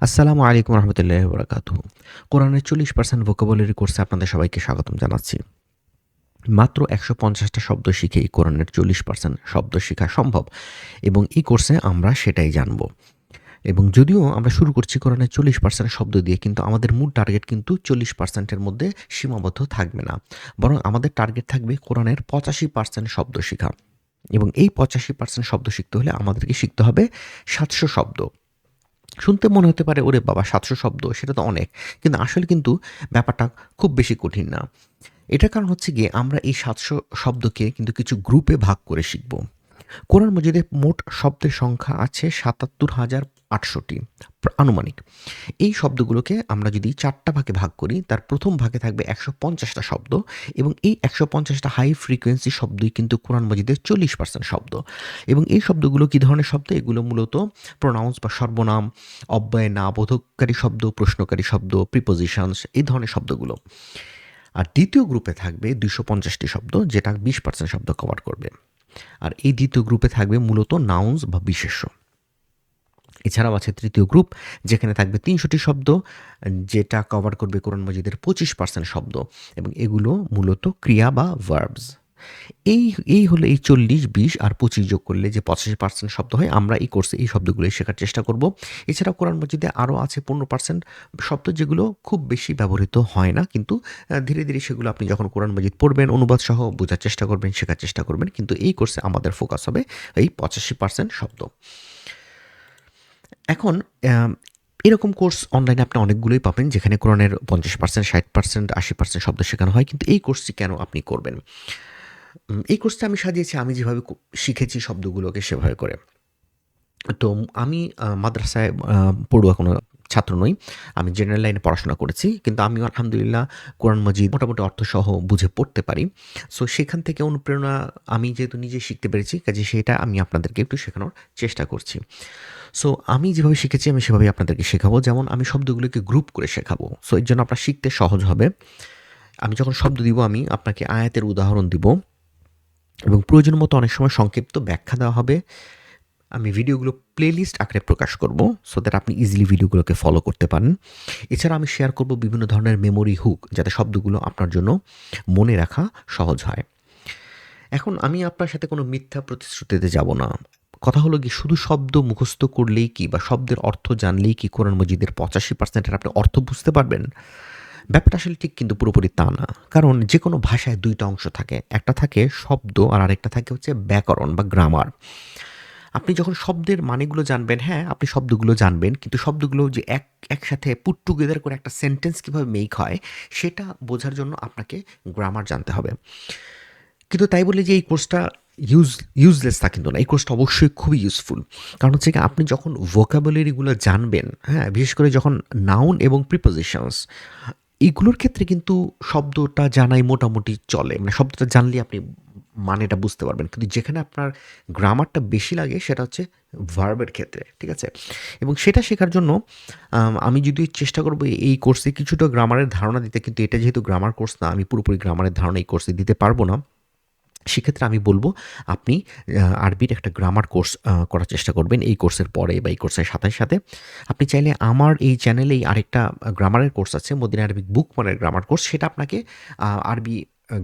আসসালামু আলাইকুম রহমতুল্লাহি বারাকাতুহু। কোরআনের 40% ভোকাবুলারি কোর্সে আপনাদের সবাইকে স্বাগতম জানাচ্ছি। মাত্র ১৫০টা শব্দ শিখেই কোরআনের 40% শব্দ শিখা সম্ভব এবং এই কোর্সে আমরা সেটাই জানব। এবং যদিও আমরা শুরু করছি কোরআনের 40% শব্দ দিয়ে, কিন্তু আমাদের মূল টার্গেট কিন্তু 40% এর মধ্যে সীমাবদ্ধ থাকবে না। বরং আমাদের টার্গেট থাকবে কোরআনের 85% শব্দ শিখা। এবং এই 85% শব্দ শিখতে হলে আমাদেরকে শিখতে হবে ৭০০ শব্দ। শুনতে মনে হতে পারে, ওরে বাবা ৭০০ শব্দ, সেটা তো অনেক। কিন্তু আসলে কিন্তু ব্যাপারটা খুব বেশি কঠিন না। এটার কারণ হচ্ছে গিয়ে আমরা এই ৭০০ শব্দকে কিন্তু কিছু গ্রুপে ভাগ করে শিখব। কোরআন মজিদে মোট শব্দের সংখ্যা আছে ৭৭,৮০০টি আনুমানিক। এই শব্দগুলোকে আমরা যদি ৪টা ভাগে ভাগ করি, তার প্রথম ভাগে থাকবে ১৫০টা শব্দ এবং এই ১৫০টা হাই ফ্রিকোয়েন্সি শব্দই কিন্তু কোরআন মজিদের 40% শব্দ। এবং এই শব্দগুলো কী ধরনের শব্দ? এগুলো মূলত প্রোনাউন্স বা সর্বনাম, অব্যয় না বোধককারী শব্দ, প্রশ্নকারী শব্দ, প্রিপোজিশনস, এই ধরনের শব্দগুলো। আর দ্বিতীয় গ্রুপে থাকবে ২৫০টি শব্দ, যেটা 20% শব্দ কভার করবে। আর এই দ্বিতীয় গ্রুপে থাকবে মূলত নাউন্স বা বিশেষ্য। এছাড়াও আছে তৃতীয় গ্রুপ, যেখানে থাকবে ৩০০টি শব্দ, যেটা কভার করবে কোরআন মজিদের 25% শব্দ এবং এগুলো মূলত ক্রিয়া বা ভার্বস। এই এই হলো এই ৪০, ২০ আর ২৫ যোগ করলে যে ৮৫% শব্দ হয়। আমরা এই কোর্সে এই শব্দগুলোই শেখার চেষ্টা করব। এছাড়াও কোরআন মজিদে আরও আছে ১৫% শব্দ, যেগুলো খুব বেশি ব্যবহৃত হয় না, কিন্তু ধীরে ধীরে সেগুলো আপনি যখন কোরআন মজিদ পড়বেন, অনুবাদ সহ বোঝার চেষ্টা করবেন, শেখার চেষ্টা করবেন। কিন্তু এই কোর্সে আমাদের ফোকাস হবে এই ৮৫% শব্দ। এখন আম এরকম কোর্স অনলাইনে আপনি অনেকগুলোই পাবেন, যেখানে কোরআনের ৫০%, ৬০%, ৮০% শব্দ শেখানো হয়। কিন্তু এই কোর্সটি কেন আপনি করবেন? এই কোর্সটা আমি সাজিয়েছি আমি যেভাবে শিখেছি শব্দগুলোকে সেভাবে করে। তো আমি মাদ্রাসায় পড়ুয়া কোনো ছাত্র নই। আমি জেনারেল লাইনে পড়াশোনা করেছি। কিন্তু আমিও আলহামদুলিল্লাহ কোরআন মজিদ মোটামুটি অর্থসহ বুঝে পড়তে পারি। সো সেখান থেকে অনুপ্রেরণা আমি যেহেতু নিজে শিখতে পেরেছি, কাজেই সেটা আমি আপনাদেরকে একটু শেখানোর চেষ্টা করছি। সো আমি যেভাবে শিখেছি আমি সেভাবেই আপনাদেরকে শেখাবো। যেমন আমি শব্দগুলোকে গ্রুপ করে শেখাবো। সো এর জন্য আপনার শিখতে সহজ হবে। আমি যখন শব্দ দিব, আমি আপনাকে আয়াতের উদাহরণ দিব এবং প্রয়োজন মতো অনেক সময় সংক্ষিপ্ত ব্যাখ্যা দেওয়া হবে। আমি ভিডিওগুলো প্লেলিস্ট আকারে প্রকাশ করব, সো দ্যাট আপনি ইজিলি ভিডিওগুলোকে ফলো করতে পারেন। এছাড়া আমি শেয়ার করব বিভিন্ন ধরনের মেমোরি হুক, যাতে শব্দগুলো আপনার জন্য মনে রাখা সহজ হয়। এখন আমি আপনার সাথে কোনো মিথ্যা প্রতিশ্রুতিতে যাব না। কথা হলো কি, শুধু শব্দ মুখস্থ করলেই কি বা শব্দের অর্থ জানলেই কি কোরআন মজিদের 85% এর আপনি অর্থ বুঝতে পারবেন? ব্যাপারটা আসলে ঠিক কিন্তু পুরোপুরি তা না। কারণ যেকোনো ভাষায় ২ টা অংশ থাকে। একটা থাকে শব্দ আর আরেকটা থাকে হচ্ছে ব্যাকরণ বা গ্রামার। আপনি যখন শব্দের মানেগুলো জানবেন, হ্যাঁ, আপনি শব্দগুলো জানবেন, কিন্তু শব্দগুলো যে একসাথে পুট টুগেদার করে একটা সেন্টেন্স কীভাবে মেক হয়, সেটা বোঝার জন্য আপনাকে গ্রামার জানতে হবে। কিন্তু তাই বলে যে এই কোর্সটা ইউজলেস তা কিন্তু না। এই কোর্সটা অবশ্যই খুবই ইউজফুল। কারণ হচ্ছে কি, আপনি যখন ভোকাবুলারিগুলো জানবেন, হ্যাঁ? বিশেষ করে যখন নাউন এবং প্রিপোজিশনস, এগুলোর ক্ষেত্রে কিন্তু শব্দটা জানাই মোটামুটি চলে। মানে শব্দটা জানলেই আপনি মানেটা বুঝতে পারবেন। কিন্তু যেখানে আপনার গ্রামারটা বেশি লাগে সেটা হচ্ছে ভার্বের ক্ষেত্রে, ঠিক আছে? এবং সেটা শেখার জন্য আমি যদিও চেষ্টা করব এই কোর্সে কিছুটা গ্রামারের ধারণা দিতে, কিন্তু এটা যেহেতু গ্রামার কোর্স না, আমি পুরোপুরি গ্রামারের ধারণা এই কোর্সে দিতে পারব না। সেক্ষেত্রে আমি বলব, আপনি আরবির একটা গ্রামার কোর্স করার চেষ্টা করবেন এই কোর্সের পরে বা এই কোর্সের সাথে সাথে। আপনি চাইলে আমার এই চ্যানেলেই আরেকটা গ্রামারের কোর্স আছে, মদিনা আরবিক বুক ওয়ানের গ্রামার কোর্স। সেটা আপনাকে আরবি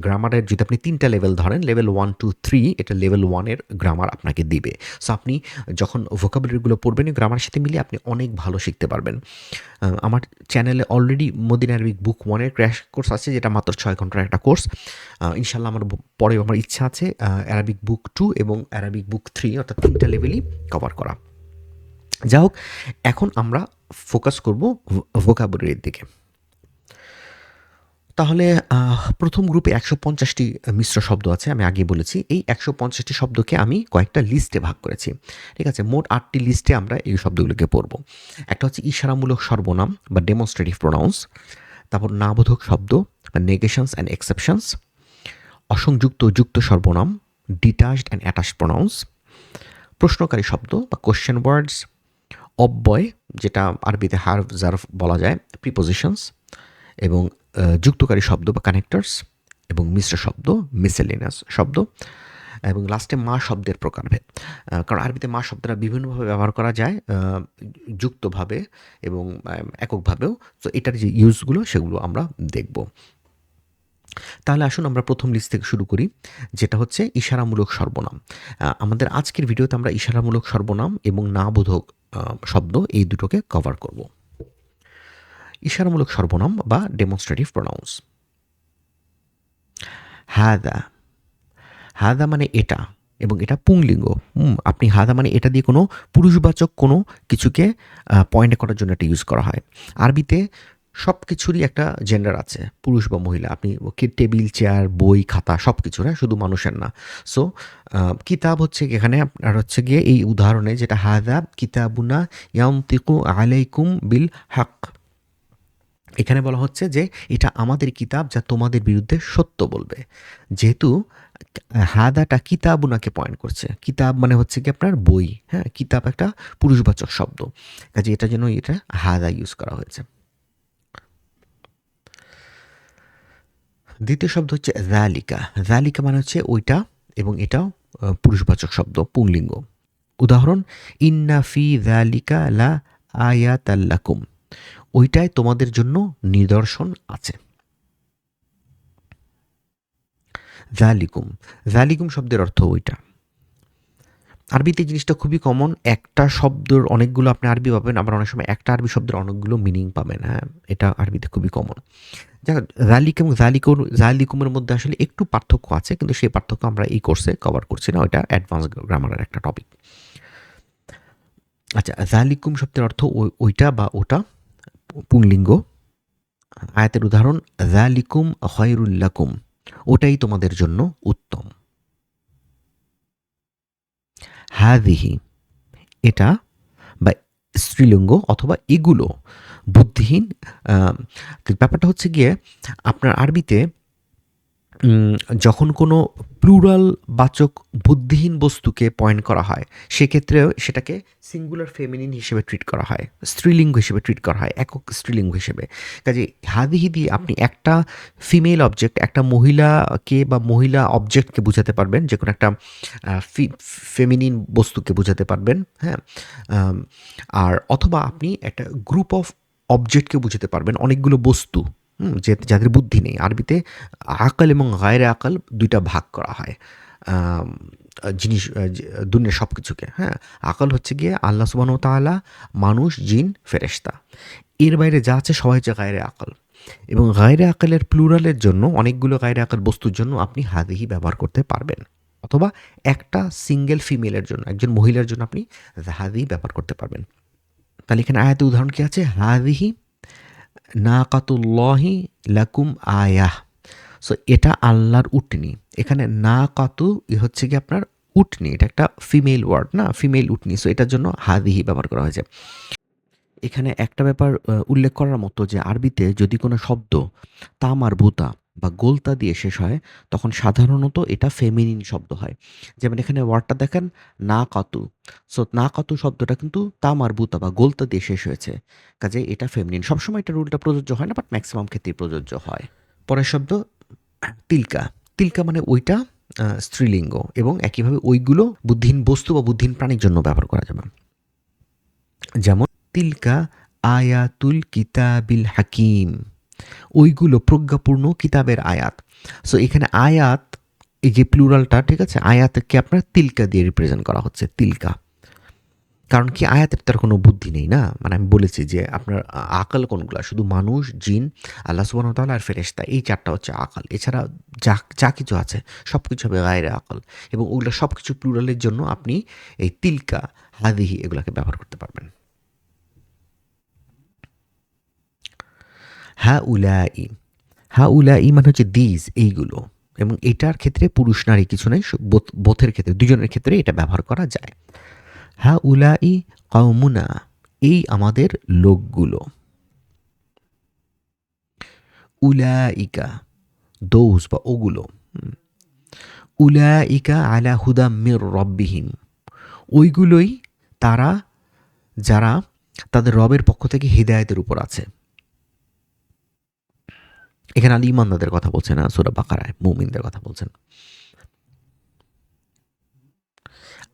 গ্রামারের যদি আপনি ৩টা লেভেল ধরেন, লেভেল 1, 2, 3, এটা লেভেল 1 এর গ্রামার আপনাকে দিবে। সো আপনি যখন ভোকাবুলারিগুলো পড়বেন, এই গ্রামারের সাথে মিলিয়ে আপনি অনেক ভালো শিখতে পারবেন। আমার চ্যানেলে অলরেডি মদিনা আরবিক বুক 1 এর ক্র্যাশ কোর্স আছে, যেটা মাত্র ৬ ঘন্টার একটা কোর্স। ইনশাআল্লাহ পরে আমার ইচ্ছা আছে অ্যারাবিক বুক 2 এবং অ্যারাবিক বুক 3, অর্থাৎ ৩টা লেভেলই কভার করা। যা হোক, এখন আমরা ফোকাস করব ভোকাবুলারির দিকে। তাহলে ১ম গ্রুপে ১৫০টি মিশ্র শব্দ আছে, আমি আগেই বলেছি। এই ১৫০টি শব্দকে আমি কয়েকটা লিস্টে ভাগ করেছি। ঠিক আছে? মোট ৮টি লিস্টে আমরা এই শব্দগুলোকে পড়ব। একটা হচ্ছে ইশারামূলক সর্বনাম বা ডেমনস্ট্রেটিভ প্রোনাউন্স। তারপর নাবোধক শব্দ বা নেগেশনস অ্যান্ড এক্সেপশনস। অসংযুক্ত যুক্ত সর্বনাম, ডিটাচড অ্যান্ড অ্যাটাচড প্রোনাউন্স। প্রশ্নকারী শব্দ বা কোয়েশ্চেন ওয়ার্ডস। অব্যয়, যেটা আরবিতে হার্ফ জার্ফ বলা যায়, প্রিপোজিশনস। এবং যুক্তকারী শব্দ বা কানেক্টরস। এবং মিশ্র শব্দ, মিসেলেনিয়াস শব্দ। এবং লাস্টে মা শব্দের প্রকারভেদ। কারণ আরবিতে মা শব্দটা বিভিন্নভাবে ব্যবহার করা যায়, যুক্তভাবে এবং এককভাবেও। তো এটার যে ইউজগুলো সেগুলো আমরা দেখব। তাহলে আসুন আমরা প্রথম লিস্ট থেকে শুরু করি, যেটা হচ্ছে ইশারামূলক সর্বনাম। আমাদের আজকের ভিডিওতে আমরা ইশারামূলক সর্বনাম এবং না বোধক শব্দ এই দুটোকে কভার করব। ইশারামূলক সর্বনাম বা ডেমনস্ট্রেটিভ প্রোনাউন্স। হাদা, হাদা মানে এটা, এবং এটা পুংলিঙ্গ। আপনি হাদা মানে এটা দিয়ে কোনো পুরুষবাচক কোনো কিছুকে পয়েন্ট করার জন্য এটা ইউজ করা হয়। আরবিতে সব কিছুরই একটা জেন্ডার আছে, পুরুষ বা মহিলা। আপনি টেবিল, চেয়ার, বই, খাতা সব কিছুর, হ্যাঁ, শুধু মানুষের না। সো কিতাব হচ্ছে এখানে আপনার হচ্ছে গিয়ে এই উদাহরণে যেটা হাদা কিতাবুনা ইয়ান্তিকু আলাইকুম বিল হক, এখানে বলা হচ্ছে যে এটা আমাদের কিতাব যা তোমাদের বিরুদ্ধে সত্য বলবে। যেহেতু হাদাটা কিতাবুনাকে পয়েন্ট করছে, কিতাব মানে হচ্ছে কি আপনার বই, হ্যাঁ, কিতাব একটা পুরুষবাচক শব্দ, কাজে এটার জন্য এটা হাদা ইউজ করা হয়েছে। দ্বিতীয় শব্দ হচ্ছে যালিকা। যালিকা মানে হচ্ছে ওইটা, এবং এটাও পুরুষবাচক শব্দ, পুংলিঙ্গ। উদাহরণ, ইন্না ফি যালিকা লা আয়াতাল্লাকুম, ওইটায় তোমাদের জন্য নিদর্শন আছে। যালিকুম, যালিকুম শব্দের অর্থ ওইটা। আরবিতে জিনিসটা খুবই কমন, একটা শব্দের অনেকগুলো আপনি আরবি পাবেন, আবার অনেক সময় একটা আরবি শব্দের অনেকগুলো মিনিং পাবেন, হ্যাঁ, এটা আরবিতে খুবই কমন। যাক, জালিক এবং জালিকুমের মধ্যে আসলে একটু পার্থক্য আছে, কিন্তু সেই পার্থক্য আমরা এই কোর্সে কভার করছি না, ওইটা অ্যাডভান্স গ্রামারের একটা টপিক। আচ্ছা, জালিকুম শব্দের অর্থ ওইটা বা ওটা, পুংলিঙ্গ। আয়াতের উদাহরণ, জালিকুম খয়রুল লাকুম, ওটাই তোমাদের জন্য উত্তম। হাদিহি, এটা বা স্ত্রীলিঙ্গ অথবা এগুলো বুদ্ধিহীন। ব্যাপারটা হচ্ছে গিয়ে আপনার আরবিতে যখন কোনো প্লুরাল বাচক বুদ্ধিহীন বস্তুকে পয়েন্ট করা হয়, সেক্ষেত্রেও সেটাকে সিঙ্গুলার ফেমিনিন হিসেবে ট্রিট করা হয়, স্ত্রীলিঙ্গ হিসেবে ট্রিট করা হয়, একক স্ত্রীলিঙ্গ হিসেবে। কাজে হাদিহি দিয়ে আপনি একটা ফিমেল অবজেক্ট, একটা মহিলাকে বা মহিলা অবজেক্টকে বোঝাতে পারবেন, যে কোনো একটা ফেমিনিন বস্তুকে বোঝাতে পারবেন, হ্যাঁ। আর অথবা আপনি একটা গ্রুপ অফ অবজেক্টকে বুঝাতে পারবেন, অনেকগুলো বস্তু, যে যাদের বুদ্ধি নেই। আরবিতে আকল এবং গায়রে আকল দুইটা ভাগ করা হয় জিনিস, দুনিয়ার সব কিছুকে, হ্যাঁ। আকল হচ্ছে গিয়ে আল্লাহ সুবহানাহু ওয়া তাআলা, মানুষ, জিন, ফেরেশতা, এর বাইরে যা আছে সবাই হচ্ছে গায়রে আকল। এবং গায়রে আকলের প্লুরালের জন্য, অনেকগুলো গায়রে আকল বস্তুর জন্য আপনি হাদিহি ব্যবহার করতে পারবেন, অথবা একটা সিঙ্গেল ফিমেলের জন্য, একজন মহিলার জন্য আপনি হাদিহি ব্যবহার করতে পারবেন। তাহলে এখানে আয়াতে উদাহরণ কি আছে, হাদিহি নাকাতুল্লাহি লাকুম আয়াহ। সো এটা আল্লাহর উটনি। এখানে নাকাতু হচ্ছে কি আপনার উটনি, এটা একটা ফিমেল ওয়ার্ড না, ফিমেল উটনি। সো এটার জন্য হাদিহি ব্যবহার করা হয়েছে। এখানে একটা ব্যাপার উল্লেখ করার মতো, যে আরবিতে যদি কোনো শব্দ তা মারবুতা বা গোলতা দিয়ে শেষ হয়, তখন সাধারণত এটা ফেমিনিন শব্দ হয়। যেমন এখানে ওয়ার্ডটা দেখেন, না কাতু। সো না কাতু শব্দটা কিন্তু তা মারবুতা বা গোলতা দিয়ে শেষ হয়েছে, কাজে এটা ফেমিনিন। সবসময় এটা রুলটা প্রযোজ্য হয় না, বাট ম্যাক্সিমাম ক্ষেত্রেই প্রযোজ্য হয়। পরের শব্দ তিলকা। তিলকা মানে ওইটা, স্ত্রীলিঙ্গ, এবং একইভাবে ওইগুলো বুদ্ধিহীন বস্তু বা বুদ্ধিহীন প্রাণীর জন্য ব্যবহার করা যাবে। যেমন তিলকা আয়াতুল কিতাবিল হাকিম, ওইগুলো প্রজ্ঞাপূর্ণ কিতাবের আয়াত। সো এখানে আয়াত, এই যে প্লুরালটা, ঠিক আছে, আয়াতকে আপনার তিলকা দিয়ে রিপ্রেজেন্ট করা হচ্ছে, তিলকা। কারণ কি, আয়াতের তার কোনো বুদ্ধি নেই না, মানে আমি বলেছি যে আপনার আকল কোনগুলো, শুধু মানুষ, জিন, আল্লাহ সুবহানাহু ওয়া তাআলা আর ফেরেশতা, এই চারটা হচ্ছে আকল। এছাড়া যা যা কিছু আছে সব কিছু হবে গায়রে আকল, এবং ওগুলো সব কিছু প্লুরালের জন্য আপনি এই তিলকা, হাদিহি এগুলোকে ব্যবহার করতে পারবেন। হা উলাই, হা উলাই মানে হচ্ছে দিজ, এইগুলো, এবং এটার ক্ষেত্রে পুরুষ নারী কিছু নেই, বোথের ক্ষেত্রে, দুজনের ক্ষেত্রে এটা ব্যবহার করা যায়। হা উলাই কওমুনা, এই আমাদের লোকগুলো। উলাইকা, দোজ বা ওগুলো। উলাইকা আলা হুদা মির রব্বিহিম, ওইগুলোই তারা যারা তাদের রবের পক্ষ থেকে হিদায়াতের উপর আছে। এখানে আলী ইমানদারদের কথা বলছেন না, সূরা বাকারায় মুমিনদের কথা বলছেন।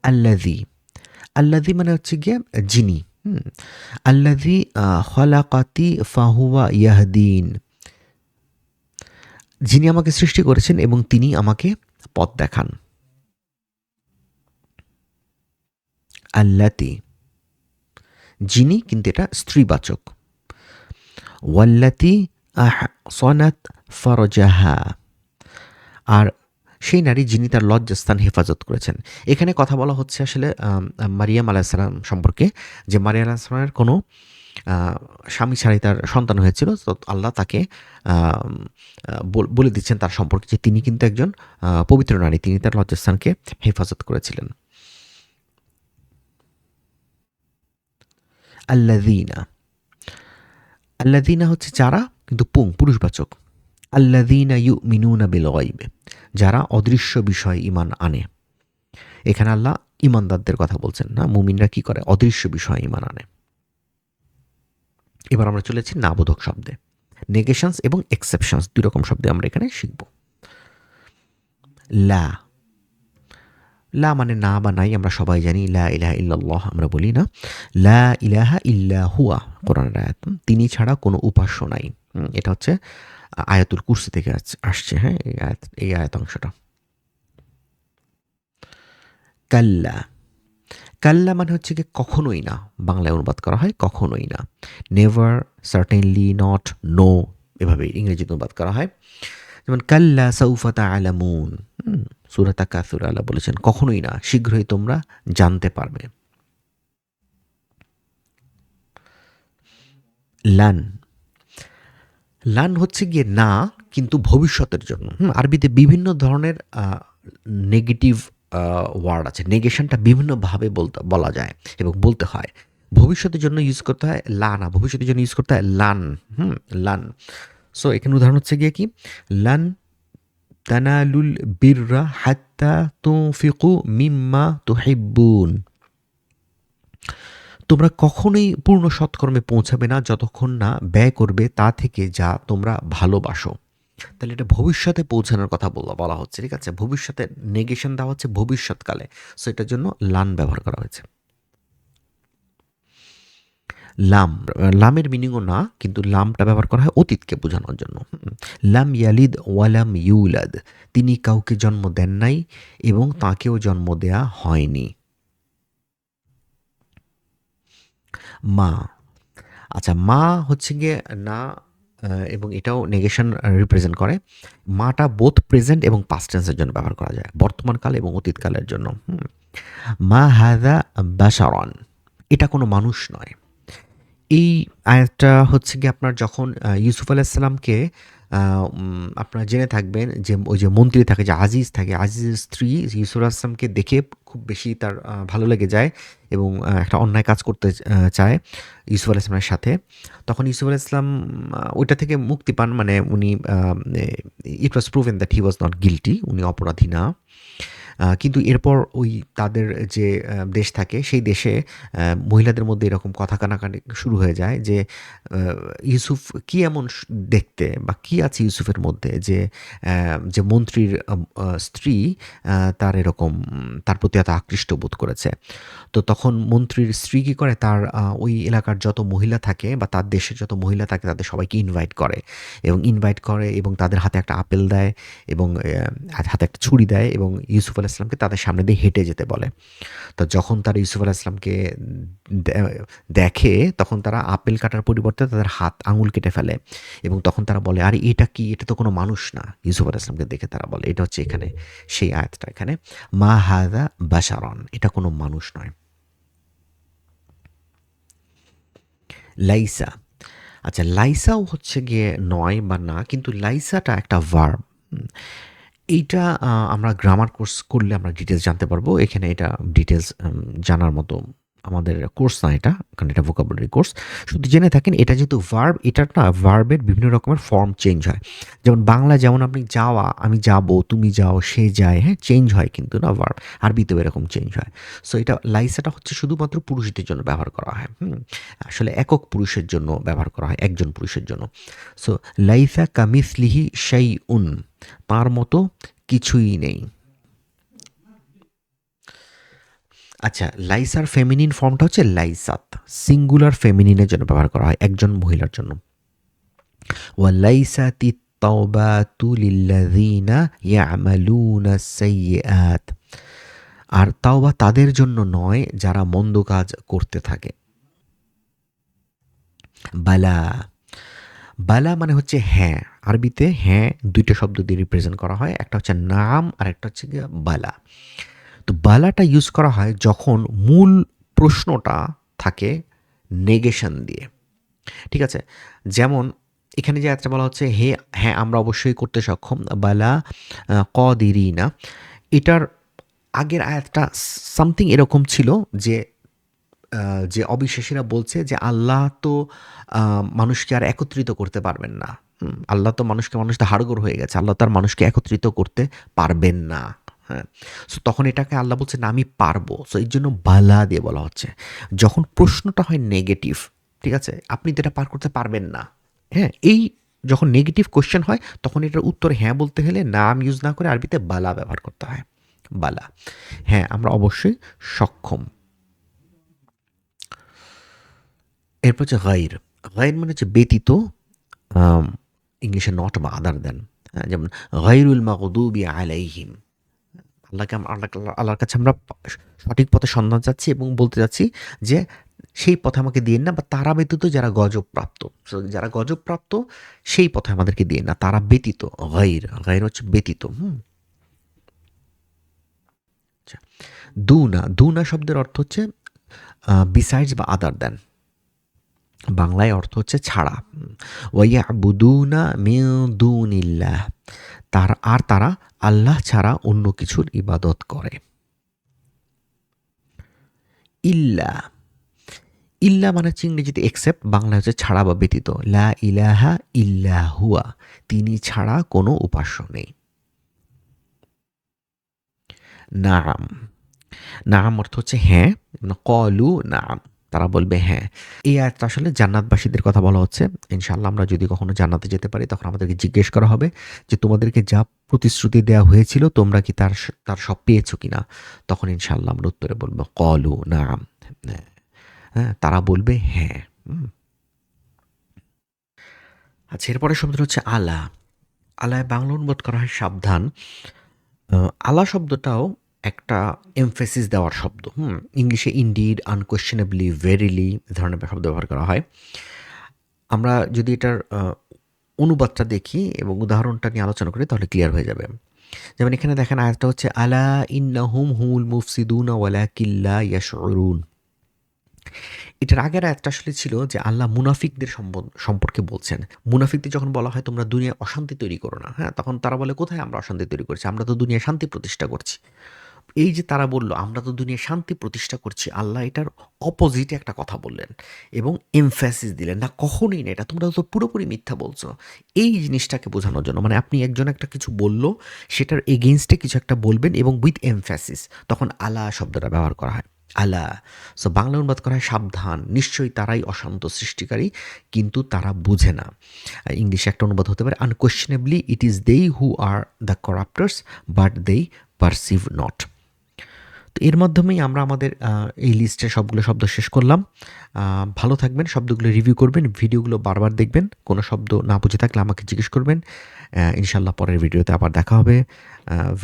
আল্লাযী, আল্লাযী মানে হচ্ছে গিয়ে যিনি। হুম? আল্লাযী খলাকাতি ফাহুয়া ইয়াহদিন। যিনি আমাকে সৃষ্টি করেছেন এবং তিনি আমাকে পথ দেখান। আল্লাতী, যিনি কিন্তু এটা স্ত্রীবাচক। ওয়াল্লাতী আহসানাত ফারজাহা, আর সেই নারী যিনি তার লজ্জাস্থান হেফাজত করেছেন। এখানে কথা বলা হচ্ছে আসলে মারিয়াম আলাইহিস সালাম সম্পর্কে, যে মারিয়াম আলাইহিস সালামের কোনো আ স্বামী ছাড়াই তার সন্তান হয়েছিল। তো আল্লাহ তাকে আম বলে দিচ্ছেন তার সম্পর্কে যে তিনি কিন্তু একজন পবিত্র নারী। তিনি তার লজ্জাস্থানকে হেফাজত করেছিলেন। আল্লাযীনা, আল্লাযীনা হচ্ছে যারা, কিন্তু পুরুষবাচক। আল্লাযীনা ইউমিনুনা বিল গায়ব, যারা অদৃশ্য বিষয়ে ঈমান আনে। এখানে আল্লাহ ঈমানদারদের কথা বলছেন না, মুমিনরা কি করে? অদৃশ্য বিষয়ে ঈমান আনে। এবার আমরা চলেছি না বোধক শব্দে। নেগেশনস এবং এক্সেপশনস ২ রকম শব্দে আমরা এখানে শিখব। লা, লা মানে না বা নাই। আমরা সবাই জানি লা ইলাহা ইল্লাল্লাহ আমরা বলি না। লা ইলাহা ইল্লা হুয়া কোরআনের আয়াত। তিনি ছাড়া কোনো উপাস্য নাই। এটা হচ্ছে আয়াতুল কুরসি থেকে আসছে, হ্যাঁ? এই আয়াত অংশটা। কাল্লা, কাল্লা মানে হচ্ছে গিয়ে কখনোই না। বাংলায় অনুবাদ করা হয় কখনোই না। নেভার, সার্টেনলি, নট, নো, এভাবে ইংরেজিতে অনুবাদ করা হয়। যেমন কাল্লা সাউফা তা'লামুন, সূরা তাকাসুর আল্লাহ বলেছেন কখনোই না, শীঘ্রই তোমরা জানতে পারবে। লান, লান হচ্ছে গিয়ে না কিন্তু ভবিষ্যতের জন্য। আরবিতে বিভিন্ন ধরনের নেগেটিভ ওয়ার্ড আছে। নেগেশনটা বিভিন্নভাবে বলা যায় এবং বলতে হয়। ভবিষ্যতের জন্য ইউজ করতে হয় লা না, ভবিষ্যতের জন্য ইউজ করতে হয় লান। লান। সো এখানে উদাহরণ হচ্ছে গিয়ে কি? লান তানালুল বিররা হাত্তা তুনফিকু মিম্মা তুহিব্বুন। তোমরা কখনোই পূর্ণ সৎকর্মে পৌঁছাবে না যতক্ষণ না ব্যয় করবে তা থেকে যা তোমরা ভালোবাসো। তাহলে এটা ভবিষ্যতে পৌঁছানোর কথা বলা হচ্ছে, ঠিক আছে? ভবিষ্যতে নেগেশন দেওয়া হচ্ছে ভবিষ্যৎকালে। সো এটার জন্য লান ব্যবহার করা হয়েছে। লাম, লামের মিনিংও না, কিন্তু লামটা ব্যবহার করা হয় অতীতকে বোঝানোর জন্য। লাম ইয়ালিদ ওয়ালাম ইউলাদ, তিনি কাউকে জন্ম দেন নাই এবং তাকেও জন্ম দেয়া হয়নি। মা, আচ্ছা মা হচ্ছে গিয়ে না, এবং এটাও নেগেশন রিপ্রেজেন্ট করে। মাটা বোথ প্রেজেন্ট এবং পাস্ট টেন্সের জন্য ব্যবহার করা যায়, বর্তমানকাল এবং অতীতকালের জন্য। মা হাযা বাশারান, এটা কোনো মানুষ নয়। এই আয়াতটা হচ্ছে গিয়ে আপনার যখন ইউসুফ আলাইহিস সালামকে আপনারা জেনে থাকবেন যে ওই যে মন্ত্রী থাকে, যে আজিজ থাকে, আজিজের স্ত্রী ইউসুফ আলাইহিস সালামকে দেখে খুব বেশি তার ভালো লেগে যায় এবং একটা অন্যায় কাজ করতে চায় ইউসুফ আলাইহিস সালামের সাথে। তখন ইউসুফ আলাইহিস সালাম ওইটা থেকে মুক্তি পান, মানে উনি it was proven that he was not guilty, উনি অপরাধী না। কিন্তু এরপর ওই তাদের যে দেশ থাকে সেই দেশে মহিলাদের মধ্যে এরকম কথা কানাকানি শুরু হয়ে যায় যে ইউসুফ কি এমন দেখতে বা কি আছে ইউসুফের মধ্যে যে যে মন্ত্রীর স্ত্রী তার এরকম তার প্রতি এত আকৃষ্ট বোধ করেছে। তো তখন মন্ত্রীর স্ত্রী কী করে, তার ওই এলাকার যত মহিলা থাকে বা তার দেশের যত মহিলা থাকে তাদের সবাইকে ইনভাইট করে এবং তাদের হাতে একটা আপেল দেয় এবং হাতে একটা ছুরি দেয় এবং ইউসুফ আলাইহিস সালামকে তাদের সামনে দিয়ে হেঁটে যেতে বলে। তো যখন তারা ইউসুফ আলাইহিস সালামকে দেখে তখন তারা আপেল কাটার পরিবর্তে তাদের আঙুল কেটে ফেলে এবং তখন তারা বলে, আরে এটা কি? এটা তো কোনো মানুষ না। ইউসুফ আলাইহিস সালামকে দেখে তারা বলে, এটা হচ্ছে এখানে সেই আয়াতটা এখানে, মা হাযা বাশারান, এটা কোনো মানুষ নয়। লাইসা, আচ্ছা লাইসাও হচ্ছে গিয়ে নয় বা না, কিন্তু লাইসাটা একটা ভার্ব। এইটা আমরা গ্রামার কোর্স করলে আমরা ডিটেলস জানতে পারবো। এখানে এটা ডিটেলস জানার মতো আমাদের কোর্স না এটা, কারণ এটা ভোকাবুলারি কোর্স। শুধু জেনে থাকেন এটা যেহেতু ভার্ব, এটার না ভার্বের বিভিন্ন রকমের ফর্ম চেঞ্জ হয়। যেমন বাংলা যেমন আপনি যাওয়া, আমি যাবো, তুমি যাও, সে যায়, হ্যাঁ চেঞ্জ হয় কিন্তু না ভার্ব। আরবিতেও এরকম চেঞ্জ হয়। সো এটা লাইসাটা হচ্ছে শুধুমাত্র পুরুষদের জন্য ব্যবহার করা হয়। আসলে একক পুরুষের জন্য ব্যবহার করা হয়, একজন পুরুষের জন্য। সো লাইসা কামিসলিহি শাইউন, তার মতো কিছুই নেই। আচ্ছা, লাইসার ফেমিনিন ফর্মটা হচ্ছে লাইসাত। সিঙ্গুলার ফেমিনিনের জন্য ব্যবহার করা হয় একজন মহিলার জন্য। ওয়ালাইসাতিত তাওবাতু লিল্লাযিনা ইয়ামালুনা সাইয়্যাত। আর তাওবা তাদের জন্য নয় যারা মন্দ কাজ করতে থাকে। বালা, বালা মানে হচ্ছে হ্যাঁ। আরবিতে হ্যাঁ ২ টা শব্দ দিয়ে রিপ্রেজেন্ট করা হয়। একটা হচ্ছে নাম আর একটা হচ্ছে গিয়ে বালা। তো বালাটা ইউজ করা হয় যখন মূল প্রশ্নটা থাকে নেগেশন দিয়ে। ঠিক আছে? যেমন এখানে যে আয়াতটা বলা হচ্ছে হ্যাঁ আমরা অবশ্যই করতে সক্ষম। বালা কদিরিনা। এটার আগের আয়াতটা সামথিং এরকম ছিল যে যে অবিশ্বাসীরা বলছে যে আল্লাহ তো মানুষকে আর একত্রিত করতে পারবেন না। আল্লাহ তো মানুষটা হাড়গোড় হয়ে গেছে। আল্লাহ তো আর মানুষকে একত্রিত করতে পারবেন না। হ্যাঁ? সো তখন এটাকে আল্লাহ বলছে না আমি পারবো। সো এর জন্য বালা দিয়ে বলা হচ্ছে। যখন প্রশ্নটা হয় নেগেটিভ, ঠিক আছে? আপনি তো এটা পার করতে পারবেন না। হ্যাঁ? এই যখন নেগেটিভ কোয়েশ্চেন হয় তখন এটার উত্তর হ্যাঁ বলতে হলে নাম ইউজ না করে আরবিতে বালা ব্যবহার করতে হয়। বালা। হ্যাঁ, আমরা অবশ্যই সক্ষম। এরপর হচ্ছে গাইর। গাইর মানে হচ্ছে ব্যতীত, আম ইংলিশে নট বা আদার দ্যান। যেমন গাইরুল মাগদুবি আলাইহিম। আল্লাহর কাছে আমরা সঠিক পথে সন্ধান চাচ্ছি এবং বলতে চাচ্ছি যে সেই পথে আমাকে দিয়েন না, বা তারা ব্যতীত যারা গজবপ্রাপ্ত। সো যারা গজবপ্রাপ্ত সেই পথে আমাদেরকে দিয়েন না, তারা ব্যতীত। গাইর, গাইর হচ্ছে ব্যতীত। আচ্ছা, দুনা, দুনা শব্দের অর্থ হচ্ছে বিসাইডস বা আদার দ্যান। বাংলায় অর্থ হচ্ছে ছাড়া। ওয়াইয়াবুদুনা মিন দুনিল্লাহ। তারা আল্লাহ ছাড়া অন্য কিছুর ইবাদত করে। ইল্লা, ইল্লা মানে হচ্ছে ইংরেজিতে এক্সেপ্ট, বাংলায় হচ্ছে ছাড়া বা ব্যতীত। লা ইলাহা ইল্লা হুয়া। তিনি ছাড়া কোনো উপাস্য নেই। নাম, নাম অর্থ হচ্ছে হ্যাঁ। কলু নাম, তারা বলবে হ্যাঁ। এই আয়াতটা আসলে জান্নাতবাসীদের কথা বলা হচ্ছে। ইনশাআল্লাহ আমরা যদি কখনো জান্নাতে যেতে পারি তখন আমাদেরকে জিজ্ঞেস করা হবে যে তোমাদেরকে যা প্রতিশ্রুতি দেওয়া হয়েছিল তোমরা কি তার সব পেয়েছো কিনা? তখন ইনশাআল্লাহ আমরা উত্তরে বলবো কলু নাম। হ্যাঁ, তারা বলবে হ্যাঁ। আচ্ছা, এরপরের শব্দটা হচ্ছে আলা। আলায় বাংলা অনুবাদ করা হয় সাবধান। আলা শব্দটাও একটা এমফেসিস দেওয়ার শব্দ। ইংলিশে ইনডিড, আনকোয়েশ্চেনেবলি, ভেরিলি এ ধরনের শব্দ ব্যবহার করা হয়। আমরা যদি এটার অনুবাদটা দেখি এবং উদাহরণটা নিয়ে আলোচনা করি তাহলে ক্লিয়ার হয়ে যাবে। যেমন এখানে দেখেন আয়াতটা হচ্ছে আলা ইন্নাহুম হুমুল মুফসিদুনা ওয়ালাকিন লা ইয়াশউরুন। এটার আগের আয়াতটা আসলে ছিল যে আল্লাহ মুনাফিকদের সম্পর্কে বলছেন। মুনাফিকদের যখন বলা হয় তোমরা দুনিয়ায় অশান্তি তৈরি করো না, হ্যাঁ? তখন তারা বলে কোথায় আমরা অশান্তি তৈরি করছি? আমরা তো দুনিয়ায় শান্তি প্রতিষ্ঠা করছি। এই যে তারা বলল আমরা তো দুনিয়ায় শান্তি প্রতিষ্ঠা করছি, আল্লাহ এটার অপোজিটে একটা কথা বললেন এবং এমফ্যাসিস দিলেন না কখনোই না, এটা তোমরা তো পুরোপুরি মিথ্যা বলছো। এই জিনিসটাকে বোঝানোর জন্য, মানে আপনি একজন একটা কিছু বলল সেটার এগেইনস্টে কিছু একটা বলবেন এবং উইথ এমফ্যাসিস, তখন আলা শব্দটা ব্যবহার করা হয়। আলা। সো বাংলা অনুবাদ করা হয় সাবধান, নিশ্চয়ই তারাই অশান্ত সৃষ্টিকারী কিন্তু তারা বুঝে না। ইংলিশে একটা অনুবাদ হতে পারে আনকোয়েশ্চেনেবলি ইট ইজ দেই হু আর দ্য করাপ্টার্স বাট দেই পারসিভ নট। তো এর মাধ্যমেই আমরা আমাদের এই লিস্টের সবগুলো শব্দ শেষ করলাম। ভালো থাকবেন, শব্দগুলো রিভিউ করবেন, ভিডিওগুলো বারবার দেখবেন। কোনো শব্দ না বুঝে থাকলে আমাকে জিজ্ঞেস করবেন। ইনশাআল্লাহ পরের ভিডিওতে আবার দেখা হবে।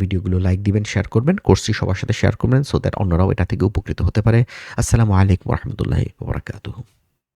ভিডিওগুলো লাইক দিবেন, শেয়ার করবেন, কোর্সটি সবার সাথে শেয়ার করবেন সো দ্যাট অন্যরাও এটা থেকে উপকৃত হতে পারে। আসসালামু আলাইকুম ওয়া রাহমাতুল্লাহি ওয়া বারাকাতুহু।